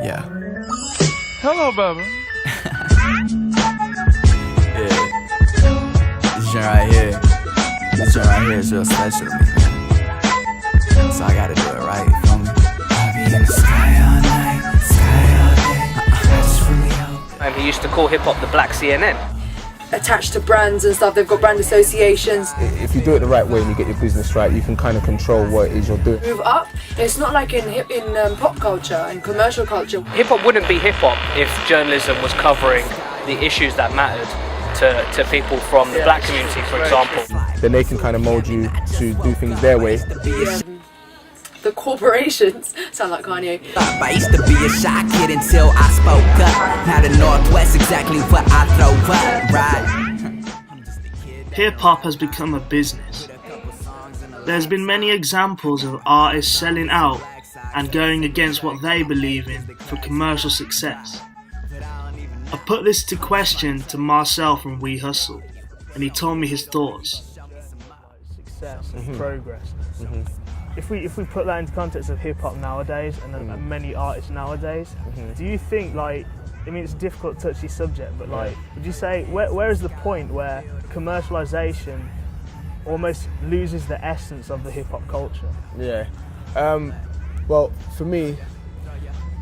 Yeah. Hello, baby. Yeah. This joint right here. This joint right here is real special to me, man. So I gotta do it right, you feel me? I'll be in the sky all night, sky all day. I just really hope. And he used to call hip-hop the black CNN. Attached to brands and stuff, they've got brand associations. If you do it the right way and you get your business right, you can kind of control what it is you're doing. Move up. It's not like in pop culture and commercial culture. Hip-hop wouldn't be hip-hop if journalism was covering the issues that mattered to people from the black community, for example. Then they can kind of mold you to do things their way. The corporations sound like Kanye. I used to be a shy kid until I spoke up. Now the Northwest exactly what I throw up, right? Hip-hop has become a business. There's been many examples of artists selling out and going against what they believe in for commercial success. I put this to question to Marcel from We Hustle, and he told me his thoughts. Success and progress. If we put that into context of hip hop nowadays and many artists nowadays, do you think, like, I mean, it's a difficult, touchy subject, but like, would you say where is the point where commercialization almost loses the essence of the hip hop culture? Yeah. Well, for me,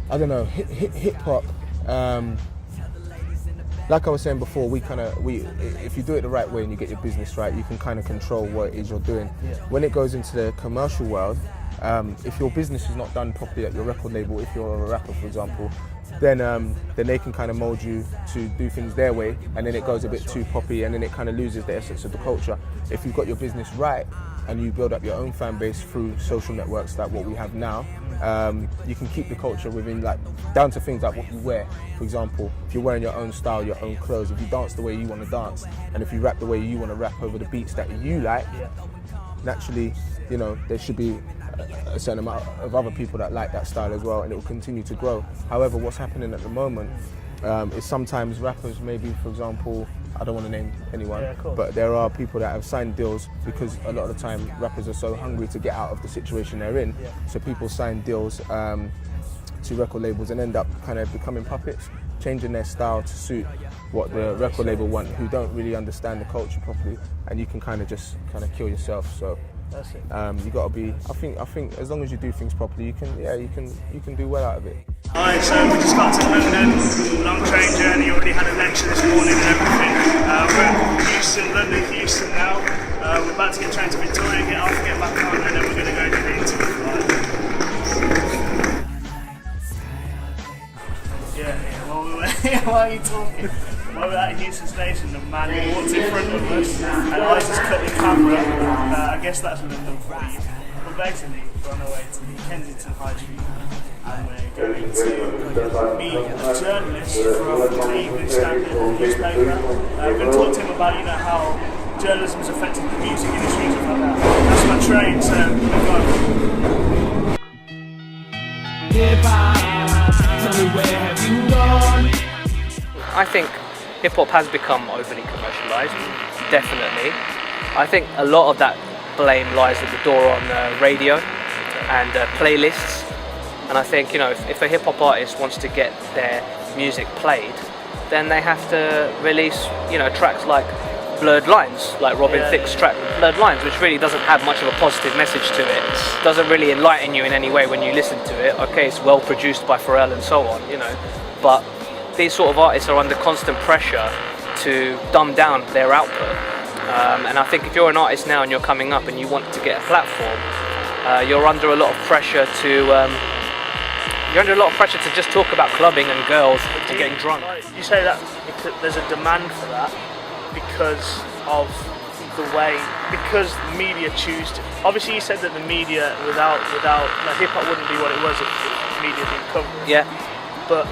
I don't know. Hip hop. Like I was saying before, if you do it the right way and you get your business right, you can kind of control what it is you're doing. Yeah. When it goes into the commercial world, if your business is not done properly at your record label, if you're a rapper, for example, then they can kind of mold you to do things their way, and then it goes a bit too poppy, and then it kind of loses the essence of the culture. If you've got your business right and you build up your own fan base through social networks like what we have now, you can keep the culture within, like, down to things like what you wear. For example, if you're wearing your own style, your own clothes, if you dance the way you want to dance, and if you rap the way you want to rap over the beats that you like, naturally, you know, there should be a certain amount of other people that like that style as well, and it will continue to grow. However, what's happening at the moment is sometimes rappers, maybe, for example, I don't want to name anyone, but there are people that have signed deals because a lot of the time rappers are so hungry to get out of the situation they're in. So people sign deals to record labels and end up kind of becoming puppets, changing their style to suit what the record label want, who don't really understand the culture properly, and you can kind of just kill yourself. So you got to be. I think as long as you do things properly, you can do well out of it. Alright, so we just got to London, long train journey, already had a lecture this morning and everything. We're at Houston, London, Houston now. We're about to get train to Victoria, get off, get back on, and then we're going to go to the interview. Why are you talking? While we're at Houston Station, the man walked in front of us and I just cut the camera. I guess that's London for you. But basically, we're on our way to the Kensington High Street and we're going to meet a journalist from the Evening Standard newspaper. We're going to talk to him about, you know, how journalism has affected the music industry and stuff like that. That's my train, so go. Tell me, where have you gone? I think hip-hop has become overly commercialised, definitely. I think a lot of that blame lies at the door on radio and playlists. And I think, you know, if a hip-hop artist wants to get their music played, then they have to release, you know, tracks like Blurred Lines, like Robin Thicke's track Blurred Lines, which really doesn't have much of a positive message to it. Doesn't really enlighten you in any way when you listen to it. Okay, it's well produced by Pharrell and so on, you know, but these sort of artists are under constant pressure to dumb down their output. And I think if you're an artist now and you're coming up and you want to get a platform, you're under a lot of pressure to just talk about clubbing and girls and getting drunk. You say that there's a demand for that because of the way, because the media choose to. Obviously, you said that the media without like, hip hop wouldn't be what it was if the media didn't cover it. Yeah. But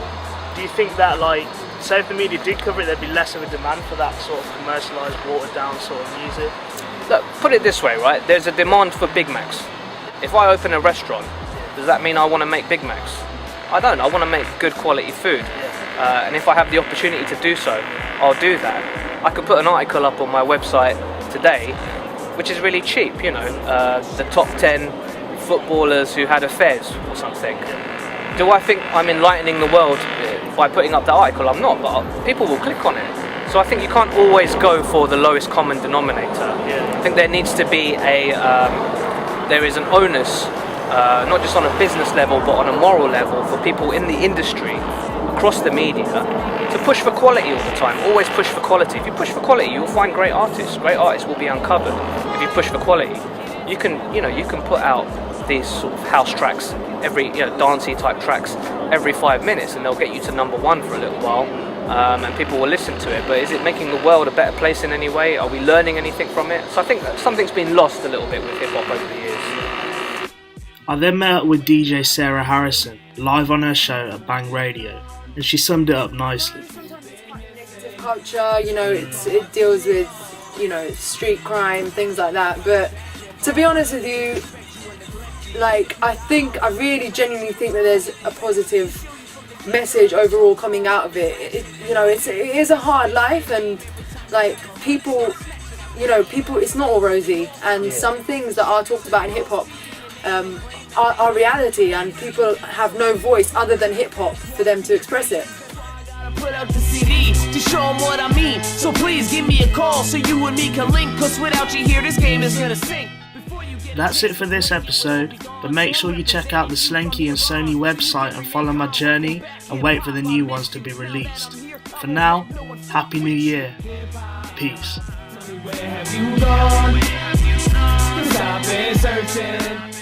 do you think that, like, say if the media did cover it, there'd be less of a demand for that sort of commercialised, watered down sort of music? Look, put it this way, right? There's a demand for Big Macs. If I open a restaurant, does that mean I want to make Big Macs? I don't. I want to make good quality food. And if I have the opportunity to do so, I'll do that. I could put an article up on my website today, which is really cheap, you know, the top 10 footballers who had affairs or something. Do I think I'm enlightening the world by putting up that article? I'm not, but people will click on it. So I think you can't always go for the lowest common denominator. I think there needs to be there is an onus, not just on a business level, but on a moral level for people in the industry, across the media, to push for quality all the time. Always push for quality. If you push for quality, you'll find great artists. Great artists will be uncovered. If you push for quality, you can put out these sort of house tracks, dancey type tracks every 5 minutes, and they'll get you to number one for a little while, and people will listen to it. But is it making the world a better place in any way? Are we learning anything from it? So I think that something's been lost a little bit with hip hop over the years. I then met up with DJ Sarah Harrison live on her show at Bang Radio, and she summed it up nicely. Negative culture, it deals with, street crime, things like that. But to be honest with you, I really genuinely think that there's a positive message overall coming out of it. It is a hard life, and people, it's not all rosy, and some things that are talked about in hip hop are reality, and people have no voice other than hip hop for them to express it. Put out the CD to show them what I mean. So please give me a call so you and me can link, cause without you here this game is gonna sink. That's it for this episode, but make sure you check out the Slenky and Sony website and follow my journey and wait for the new ones to be released. For now, Happy New Year. Peace. Where have you gone? 'Cause I've been searching.